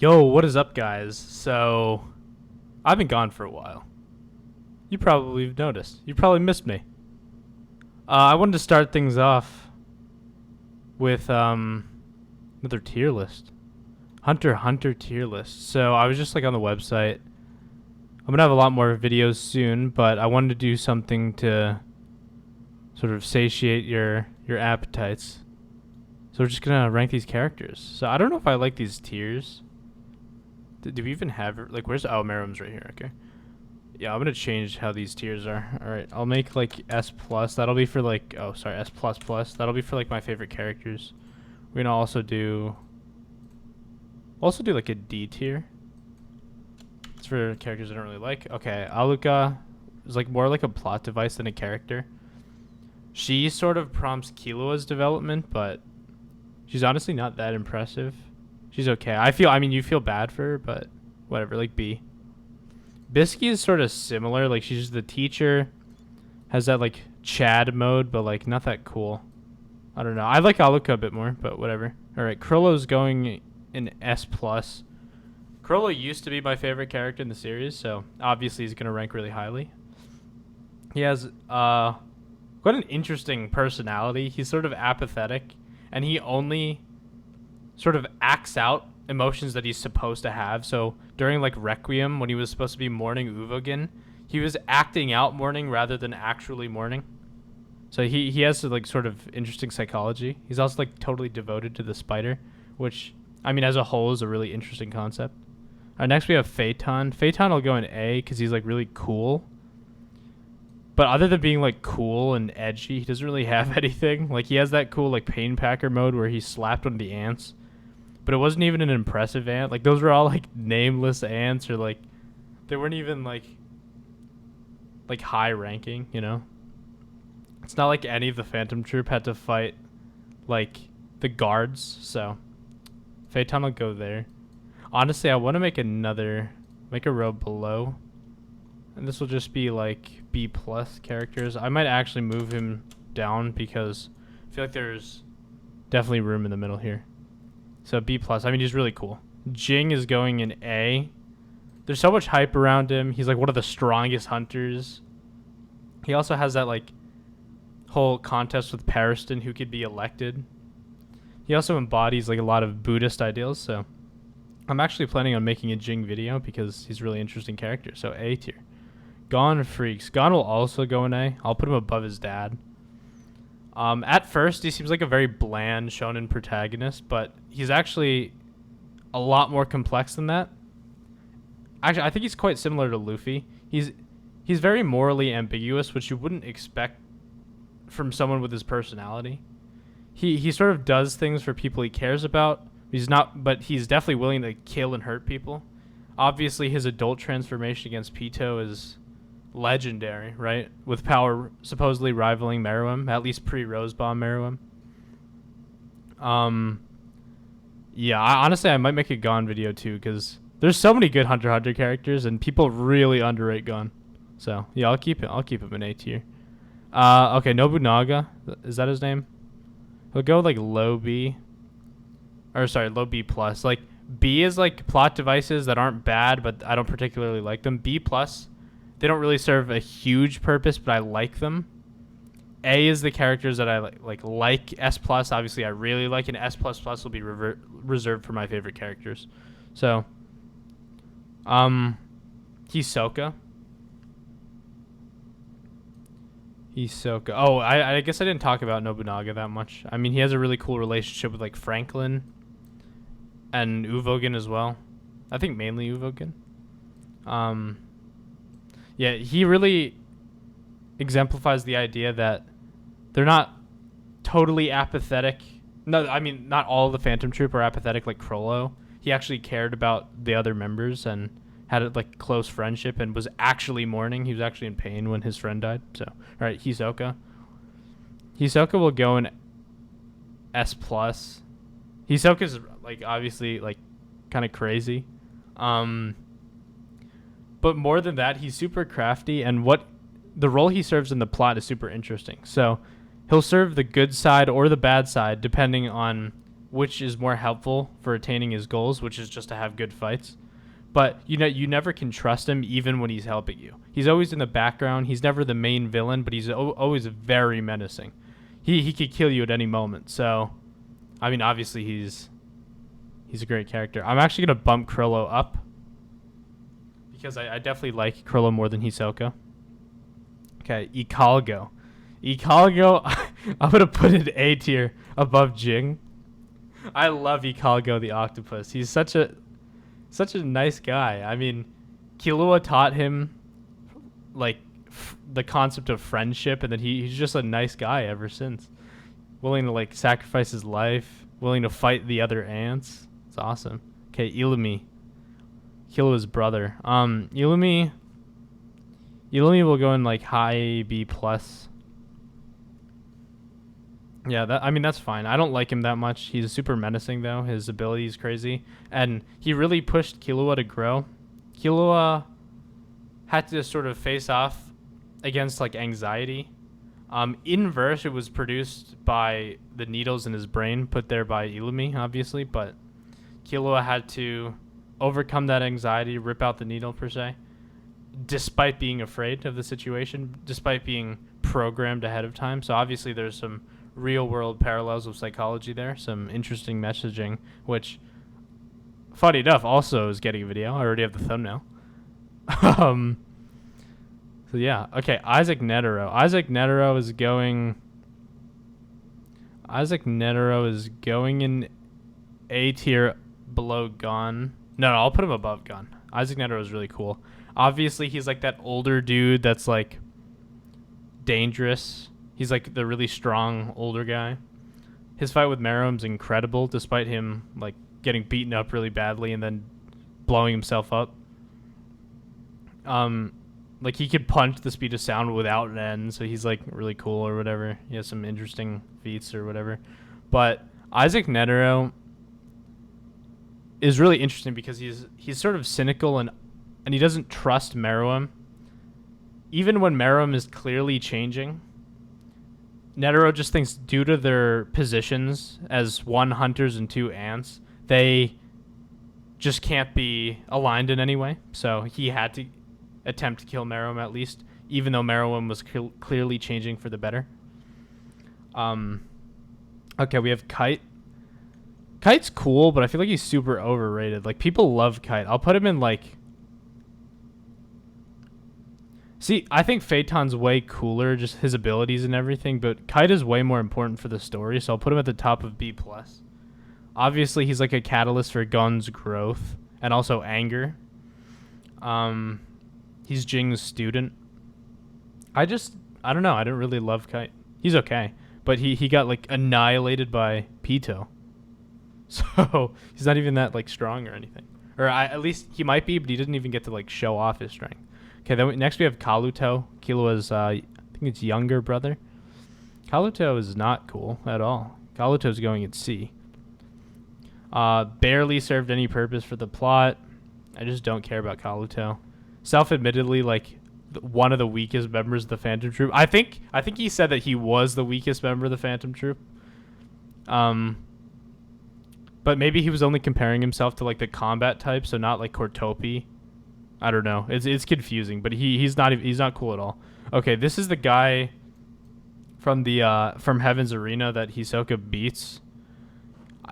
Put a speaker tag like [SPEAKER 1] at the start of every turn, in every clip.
[SPEAKER 1] Yo, what is up, guys? So, I've been gone for a while. You probably have noticed. You probably missed me. I wanted to start things off with another tier list. Hunter x Hunter tier list. So, I was just like on the website. I'm going to have a lot more videos soon, but I wanted to do something to sort of satiate your appetites. So, we're just going to rank these characters. So, I don't know if I like these tiers. Do we even have, like, where's, oh, Meruem's right here, okay. Yeah, I'm gonna change how these tiers are. Alright, I'll make, like, S+, that'll be for, like, oh, sorry, S++, that'll be for, like, my favorite characters. We're gonna also do, like, a D tier. It's for characters I don't really like. Okay, Aluka is, like, more like a plot device than a character. She sort of prompts Killua's development, but she's honestly not that impressive. She's okay. I mean, you feel bad for her, but whatever, like B. Bisky is sort of similar. Like, she's just the teacher. Has that, like, Chad mode, but, like, not that cool. I don't know. I like Aluka a bit more, but whatever. Alright, Chrollo's going in S+. Chrollo used to be my favorite character in the series, so obviously he's going to rank really highly. He has, quite an interesting personality. He's sort of apathetic, and he only sort of acts out emotions that he's supposed to have. So during like Requiem, when he was supposed to be mourning Uvogin, he was acting out mourning rather than actually mourning. So he has like sort of interesting psychology. He's also like totally devoted to the spider, which I mean as a whole is a really interesting concept. Next we have Phaeton. Phaeton will go in A because he's like really cool. But other than being like cool and edgy, he doesn't really have anything. Like he has that cool like Pain Packer mode where he slapped one of the ants. But it wasn't even an impressive ant. Like, those were all, like, nameless ants or, like, they weren't even, like, high ranking, you know? It's not like any of the Phantom Troupe had to fight, like, the guards, so Phaeton will go there. Honestly, I want to make a row below. And this will just be, like, B+ characters. I might actually move him down because I feel like there's definitely room in the middle here. So B+. I mean, he's really cool. Jing is going in A. There's so much hype around him. He's like one of the strongest hunters. He also has that like whole contest with Pariston who could be elected. He also embodies like a lot of Buddhist ideals. So I'm actually planning on making a Jing video because he's a really interesting character. So A tier. Gon Freaks. Gon will also go in A. I'll put him above his dad. At first, he seems like a very bland shonen protagonist, but he's actually a lot more complex than that. Actually, I think he's quite similar to Luffy. He's very morally ambiguous, which you wouldn't expect from someone with his personality. He sort of does things for people he cares about. But he's definitely willing to kill and hurt people. Obviously, his adult transformation against Pito is legendary, right? With power supposedly rivaling Meruem, at least pre-Rosebomb Meruem. Yeah, honestly, I might make a Gon video too, because there's so many good Hunter x Hunter characters, and people really underrate Gon. So, yeah, I'll keep him in A tier. Okay, Nobunaga, is that his name? He'll go, like, low B. Or, sorry, low B+. Like, B is, like, plot devices that aren't bad, but I don't particularly like them. B+, they don't really serve a huge purpose, but I like them. A is the characters that I like. S+, obviously, I really like, and S++ will be reserved for my favorite characters. So, Hisoka. Oh, I guess I didn't talk about Nobunaga that much. I mean, he has a really cool relationship with, like, Franklin and Uvogin as well. I think mainly Uvogin. Yeah, he really exemplifies the idea that they're not totally apathetic. No, I mean, not all the Phantom Troupe are apathetic like Chrollo. He actually cared about the other members and had a like close friendship and was actually mourning. He was actually in pain when his friend died. So, all right, Hisoka. Hisoka will go in S+. Hisoka's like obviously like kind of crazy. But more than that, he's super crafty, and what the role he serves in the plot is super interesting. So he'll serve the good side or the bad side depending on which is more helpful for attaining his goals, which is just to have good fights. But you never can trust him even when he's helping you. He's always in the background. He's never the main villain, but he's always very menacing. He could kill you at any moment. So, I mean, obviously he's a great character. I'm actually gonna bump Krillo up because I definitely like Krillo more than Hisoka. Okay, Ikalgo. I'm gonna put it A tier above Jing. I love Ikalgo the octopus. He's such a nice guy. I mean, Killua taught him like the concept of friendship, and then he's just a nice guy ever since. Willing to like sacrifice his life, willing to fight the other ants. It's awesome. Okay, Illumi. Killua's brother. Illumi will go in like high B plus. Yeah, that's fine. I don't like him that much. He's super menacing though. His ability is crazy, and he really pushed Killua to grow. Killua had to sort of face off against like anxiety. In verse, it was produced by the needles in his brain, put there by Illumi, obviously, but Killua had to overcome that anxiety, rip out the needle per se, despite being afraid of the situation, despite being programmed ahead of time. So obviously there's some real world parallels of psychology there, some interesting messaging, which funny enough also is getting a video. I already have the thumbnail. So yeah, okay, Isaac Netero is going in A tier below Gon. No, I'll put him above Gon. Isaac Netero is really cool. Obviously he's like that older dude that's like dangerous. He's like the really strong older guy. His fight with Meruem's incredible, despite him like getting beaten up really badly and then blowing himself up. Like he could punch the speed of sound without an end, so he's like really cool or whatever. He has some interesting feats or whatever. But Isaac Netero is really interesting because he's sort of cynical and he doesn't trust Meruem. Even when Meruem is clearly changing, Netero just thinks due to their positions as one hunters and two ants, they just can't be aligned in any way. So he had to attempt to kill Meruem at least, even though Meruem was clearly changing for the better. Okay, we have Kite. Kite's cool, but I feel like he's super overrated. Like, people love Kite. I'll put him in, like... See, I think Phaeton's way cooler, just his abilities and everything, but Kite is way more important for the story, so I'll put him at the top of B+. Obviously, he's like a catalyst for Gon's growth, and also anger. He's Jing's student. I don't know. I don't really love Kite. He's okay, but he got like annihilated by Pito. So he's not even that like strong or anything. Or at least he might be, but he doesn't even get to like show off his strength. Okay, then next we have Kaluto. Killua's, I think it's younger brother. Kaluto is not cool at all. Kaluto's going at C. Barely served any purpose for the plot. I just don't care about Kaluto. Self-admittedly, like one of the weakest members of the Phantom Troupe. I think he said that he was the weakest member of the Phantom Troupe. But maybe he was only comparing himself to like the combat type, so not like Cortopi. I don't know. It's confusing, but he's not cool at all. Okay, this is the guy from the from Heaven's Arena that Hisoka beats.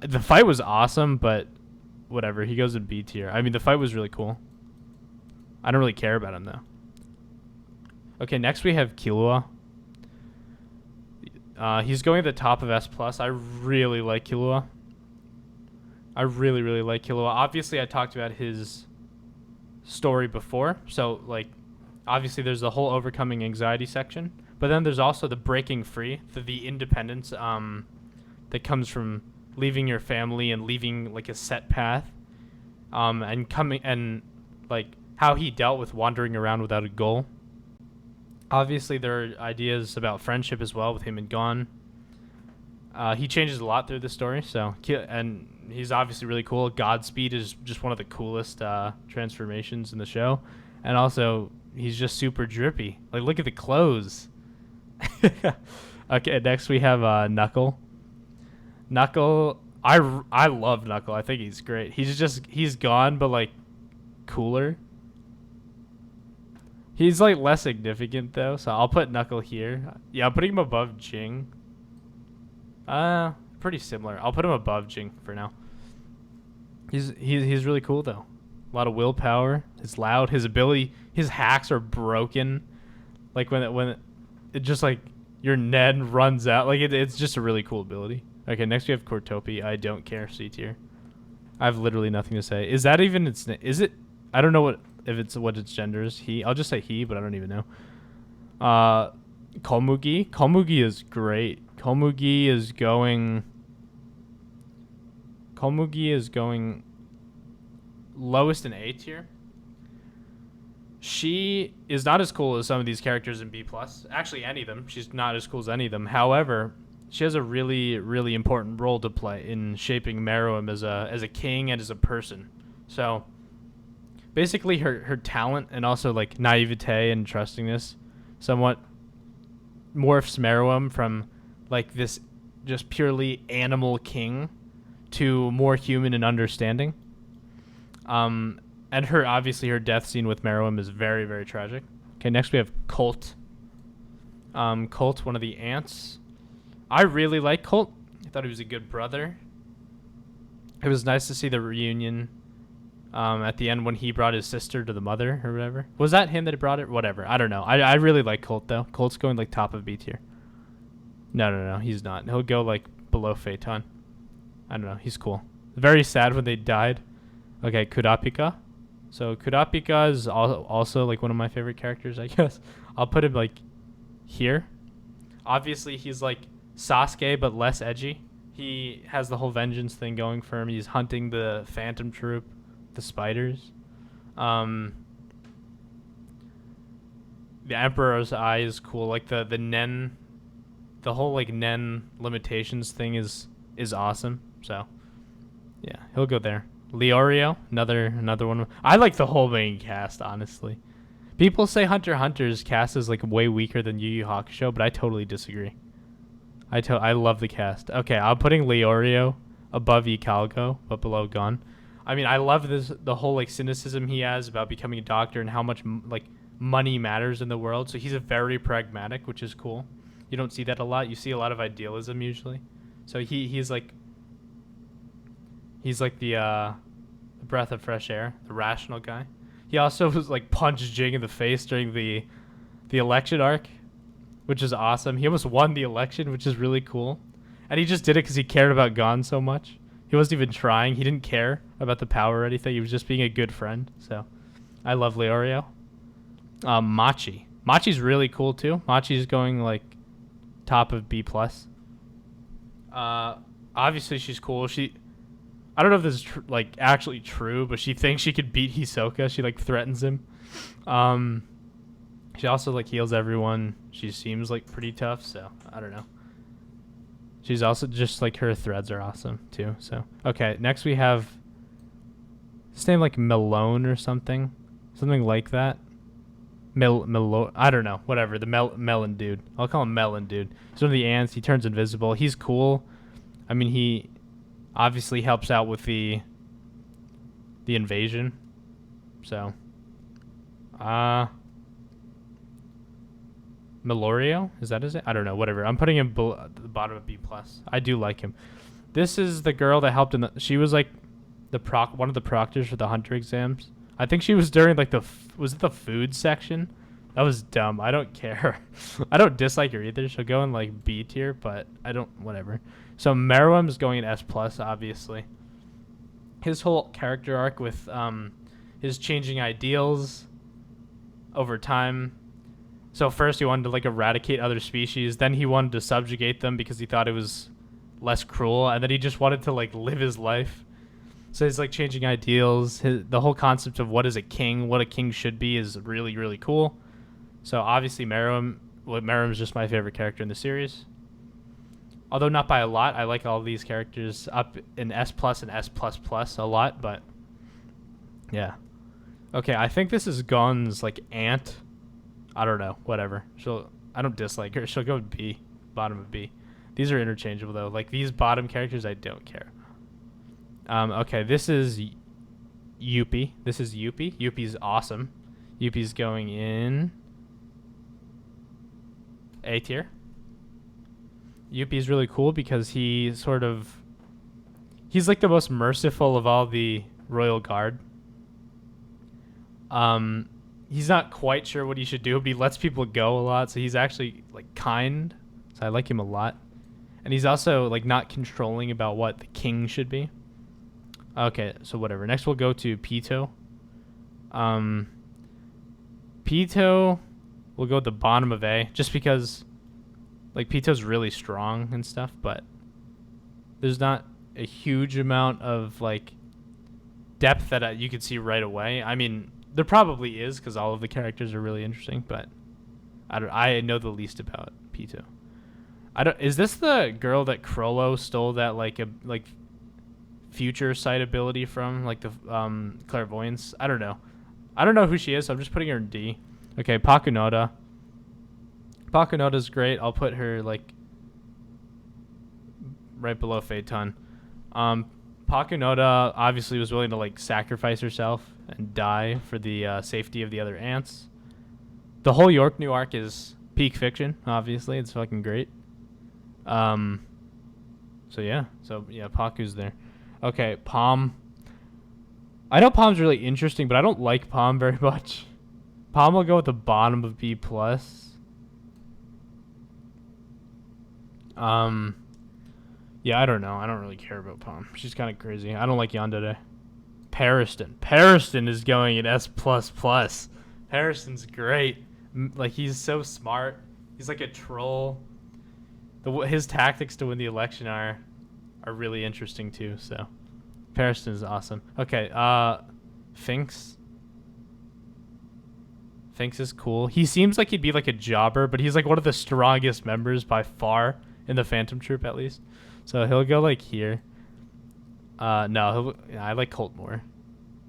[SPEAKER 1] The fight was awesome, but whatever. He goes in B tier. I mean, the fight was really cool. I don't really care about him though. Okay, next we have Killua. He's going at the top of S+. I really like Killua. I really, really like Killua. Obviously, I talked about his story before. So, like, obviously there's the whole overcoming anxiety section. But then there's also the breaking free, the independence that comes from leaving your family and leaving, like, a set path. And coming, and, like, how he dealt with wandering around without a goal. Obviously, there are ideas about friendship as well with him and Gon. He changes a lot through the story, so and he's obviously really cool. Godspeed is just one of the coolest transformations in the show, and also he's just super drippy. Like, look at the clothes. Okay, next we have Knuckle. Knuckle, I love Knuckle. I think he's great. He's gone, but like cooler. He's like less significant though, so I'll put Knuckle here. Yeah, I'm putting him above Jing. Pretty similar. I'll put him above Jing for now. He's really cool though. A lot of willpower. He's loud. His ability, his hacks are broken. Like when it just like your Ned runs out. Like it's just a really cool ability. Okay, next we have Cortopi. I don't care. C tier. I have literally nothing to say. Is that even its? Is it? I don't know what its gender is. He. I'll just say he, but I don't even know. Komugi. Komugi is great. Komugi is going lowest in A tier. She is not as cool as some of these characters in B+. Actually, any of them. She's not as cool as any of them. However, she has a really, really important role to play in shaping Meruem as a king and as a person. So, basically, her talent and also like naivete and trustingness somewhat morphs Meruem from like this just purely animal king to more human and understanding. And her death scene with Meruem is very, very tragic. Okay, next we have Colt. Colt, one of the ants. I really like Colt. I thought he was a good brother. It was nice to see the reunion at the end when he brought his sister to the mother or whatever. Was that him that brought it? Whatever. I don't know. I really like Colt though. Colt's going like top of B tier. No, he's not. He'll go like below Phaeton. I don't know. He's cool. Very sad when they died. Okay, Kurapika. So Kurapika is also like one of my favorite characters, I guess. I'll put him like here. Obviously, he's like Sasuke, but less edgy. He has the whole vengeance thing going for him. He's hunting the Phantom Troupe, the spiders. The Emperor's Eye is cool. Like the Nen, the whole like Nen limitations thing is awesome. So yeah, he'll go there. Leorio, another one. I like the whole main cast, honestly. People say Hunter x Hunter's cast is like way weaker than Yu Yu Hakusho, but I totally disagree. I love the cast. Okay, I'm putting Leorio above Ikalgo, but below Gon. I mean, I love the whole like cynicism he has about becoming a doctor and how much like money matters in the world. So he's a very pragmatic, which is cool. You don't see that a lot. You see a lot of idealism usually. So he's like the breath of fresh air, the rational guy. He also was like punched Jing in the face during the election arc, which is awesome. He almost won the election, which is really cool. And he just did it because he cared about Gon so much. He wasn't even trying. He didn't care about the power or anything. He was just being a good friend. So I love Leorio. Machi. Machi's really cool too. Machi's going like top of B+. Obviously she's cool. I don't know if this is like actually true, but she thinks she could beat Hisoka. She like threatens him. She also like heals everyone. She seems like pretty tough, so I don't know. She's also just like her threads are awesome too. So okay, next we have his name like Melone or something like that. I don't know. Whatever. The melon dude. I'll call him Melon dude. He's one of the ants. He turns invisible. He's cool. I mean, he obviously helps out with the invasion. So, Melorio? Is that his name? I don't know. Whatever. I'm putting him at the bottom of B+. I do like him. This is the girl that helped in she was like one of the proctors for the Hunter exams. I think she was during like was it the food section? That was dumb. I don't care. I don't dislike her either. She'll go in like B tier, but I don't, whatever. So Meruem's going in S+, obviously. His whole character arc with his changing ideals over time. So first he wanted to like eradicate other species, then he wanted to subjugate them because he thought it was less cruel, and then he just wanted to like live his life. So he's like changing ideals. The whole concept of what is a king, what a king should be is really, really cool. So obviously Meruem is just my favorite character in the series. Although not by a lot. I like all these characters up in S+ and S++ a lot, but yeah. Okay, I think this is Gon's like aunt. I don't know, whatever. I don't dislike her. She'll go B, bottom of B. These are interchangeable though. Like these bottom characters, I don't care. Okay, this is Yuppie. This is Yuppie. Yuppie's awesome. Yuppie's going in A tier. Yuppie's really cool because he's like the most merciful of all the royal guard. He's not quite sure what he should do, but he lets people go a lot, so he's actually like kind. So I like him a lot. And he's also like not controlling about what the king should be. Okay, so whatever. Next we'll go to Pito. Pito will go at the bottom of A just because like Pito's really strong and stuff, but there's not a huge amount of like depth that you could see right away. I mean, there probably is because all of the characters are really interesting, but I know the least about Pito. Is this the girl that Crollo stole that like future sight ability from, like the clairvoyance? I don't know who she is, so I'm just putting her in D. Okay, Pakunoda. Pakunoda's great. I'll put her like right below Phaeton. Pakunoda obviously was willing to like sacrifice herself and die for the safety of the other ants. The whole York New arc is peak fiction. Obviously, it's fucking great. So yeah, Paku's there. Okay, Palm. I know Palm's really interesting, but I don't like Palm very much. Palm will go at the bottom of B plus. Yeah, I don't know. I don't really care about Palm. She's kind of crazy. I don't like Yandere. Pariston. Pariston is going at S++. Pariston's great. Like, he's so smart. He's like a troll. His tactics to win the election are really interesting too. So, Pariston is awesome. Okay, Finks. Finks is cool. He seems like he'd be like a jobber, but he's like one of the strongest members by far in the Phantom Troupe, at least. So he'll go like here. No, I like Colt more.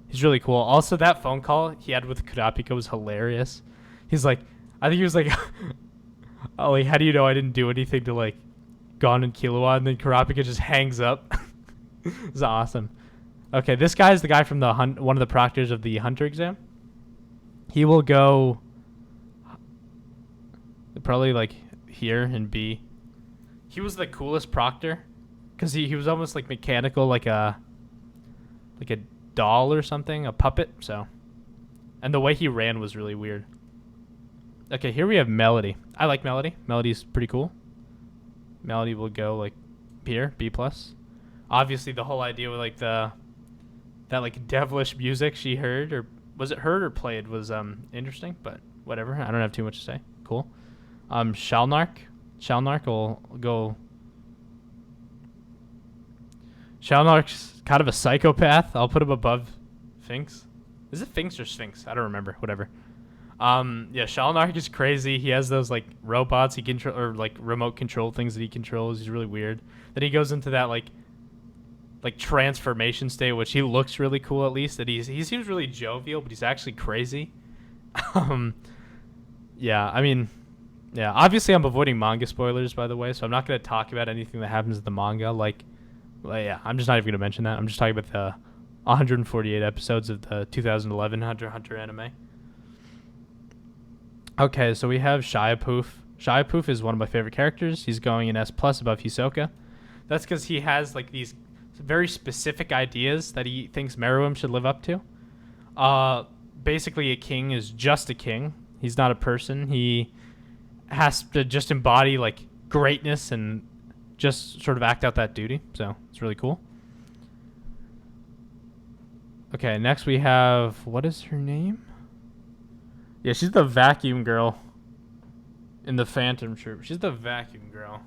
[SPEAKER 1] He's really cool. Also, that phone call he had with Kurapika was hilarious. He's like, I think he was like, oh, like, how do you know I didn't do anything to like Gon and Killua? And then Kurapika just hangs up. It's awesome. Okay, this guy is the guy from the one of the proctors of the Hunter exam. He will go probably like here in B. He was the coolest proctor because he was almost like mechanical, like a doll or something, a puppet. So, and the way he ran was really weird. Okay, here we have Melody. I like Melody. Melody's pretty cool. Melody will go like here, B plus. Obviously, the whole idea with like that like devilish music she heard, or was it heard or played, was interesting. But whatever. I don't have too much to say. Cool. Shalnark. Shalnark will go. Shalnark's kind of a psychopath. I'll put him above Finks. Is it Finks or Sphinx? I don't remember. Whatever. Yeah, Shalnark is crazy. He has those like robots he control, or like remote control things that he controls. He's really weird. Then he goes into that like transformation state, which he looks really cool at least. That he seems really jovial, but he's actually crazy. Yeah, I mean, yeah. Obviously, I'm avoiding manga spoilers, by the way, so I'm not going to talk about anything that happens in the manga. Yeah, I'm just not even going to mention that. I'm just talking about the 148 episodes of the 2011 Hunter x Hunter anime. Okay, so we have Shiapoof. Shiapoof is one of my favorite characters. He's going in S+ above Hisoka. That's because he has like these very specific ideas that he thinks Meruem should live up to. Basically, a king is just a king. He's not a person. He has to just embody like greatness and just sort of act out that duty. So it's really cool. Okay, next we have, what is her name? Yeah, she's the vacuum girl in the Phantom Troupe. She's the vacuum girl.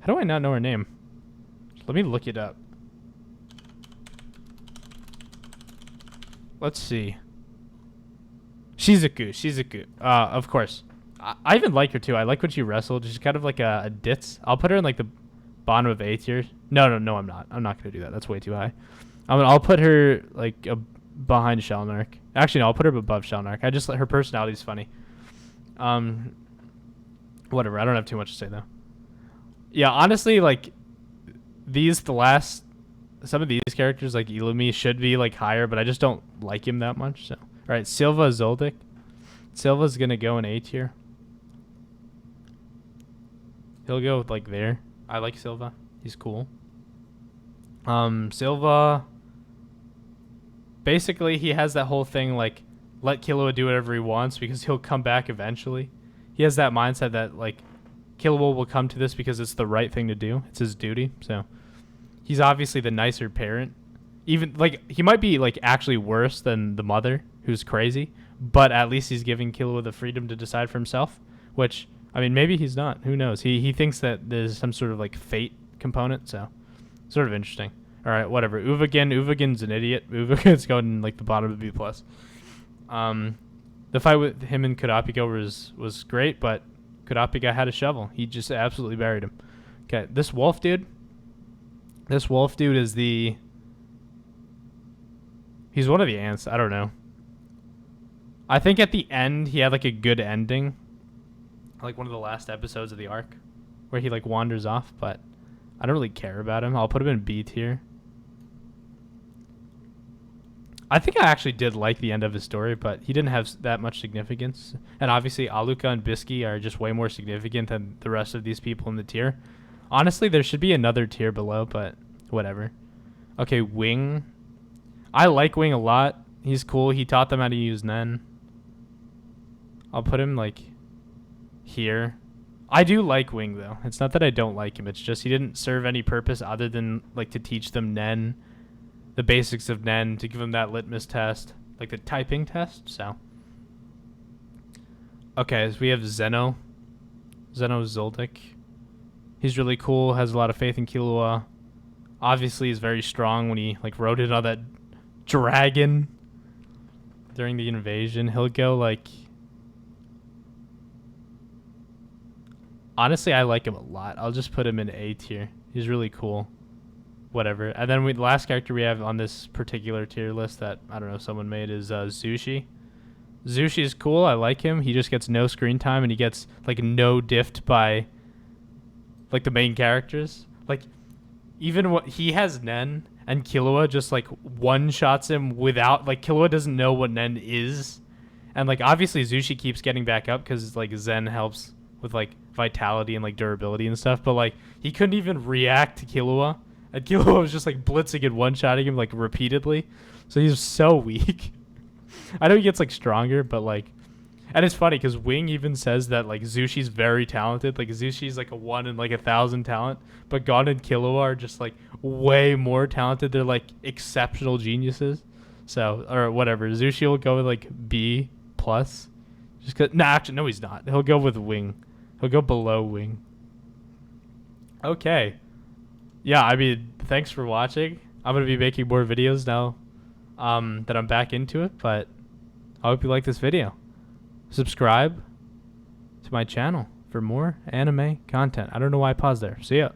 [SPEAKER 1] How do I not know her name? Let me look it up. Let's see. Shizuku. Of course. I even like her too. I like when she wrestled. She's kind of like a ditz. I'll put her in like the bottom of A tier. No, I'm not. I'm not gonna do that. That's way too high. I'll put her like behind Shalnark. Actually, no, I'll put her above Shalnark. I just her personality's funny. Whatever. I don't have too much to say though. Yeah, honestly, like the last some of these characters like Illumi should be like higher, but I just don't like him that much. So, all right, Silva Zoldyck. Silva's gonna go in A tier. He'll go like there. I like Silva. He's cool. Silva. Basically, he has that whole thing like let Killua do whatever he wants because he'll come back eventually. He has that mindset that like Killua will come to this because it's the right thing to do. It's his duty. So he's obviously the nicer parent. Even like he might be like actually worse than the mother who's crazy, but at least he's giving Killua the freedom to decide for himself, which I mean maybe he's not. Who knows? He thinks that there's some sort of like fate component, so sort of interesting. All right, whatever. Uvagin's an idiot. Uvagin's going in like the bottom of B+. The fight with him and Kurapika was great, but Kurapika had a shovel. He just absolutely buried him. Okay, this wolf dude is he's one of the ants. I don't know. I think at the end he had like a good ending, like one of the last episodes of the arc where he like wanders off, but I don't really care about him. I'll put him in B tier. I think I actually did like the end of his story, but he didn't have that much significance. And obviously, Aluka and Bisky are just way more significant than the rest of these people in the tier. Honestly, there should be another tier below, but whatever. Okay, Wing. I like Wing a lot. He's cool. He taught them how to use Nen. I'll put him, like, here. I do like Wing, though. It's not that I don't like him. It's just he didn't serve any purpose other than, like, to teach them Nen. The basics of Nen, to give them that litmus test, like the typing test. So okay, so we have Zeno Zoldyck. He's really cool, has a lot of faith in Killua. Obviously he's very strong when he like rode in on that dragon during the invasion. He'll go like, honestly I like him a lot. I'll just put him in A tier. He's really cool. Whatever. And then the last character we have on this particular tier list that, I don't know, someone made is Zushi. Zushi is cool. I like him. He just gets no screen time and he gets, like, no diffed by, like, the main characters. Like, even what he has Nen and Killua just, like, one-shots him without, like, Killua doesn't know what Nen is. And, like, obviously Zushi keeps getting back up because, like, Zen helps with, like, vitality and, like, durability and stuff. But, like, he couldn't even react to Killua. And Killua was just like blitzing and one-shotting him like repeatedly. So he's so weak. I know he gets like stronger, but like... And it's funny because Wing even says that like Zushi's very talented. Like Zushi's like a 1 in like 1,000 talent. But Gon and Killua are just like way more talented. They're like exceptional geniuses. So, or whatever. Zushi will go with like B+. Just cause... Nah, actually, no he's not. He'll go with Wing. He'll go below Wing. Okay. Yeah, I mean, thanks for watching. I'm going to be making more videos now that I'm back into it, but I hope you like this video. Subscribe to my channel for more anime content. I don't know why I paused there. See ya.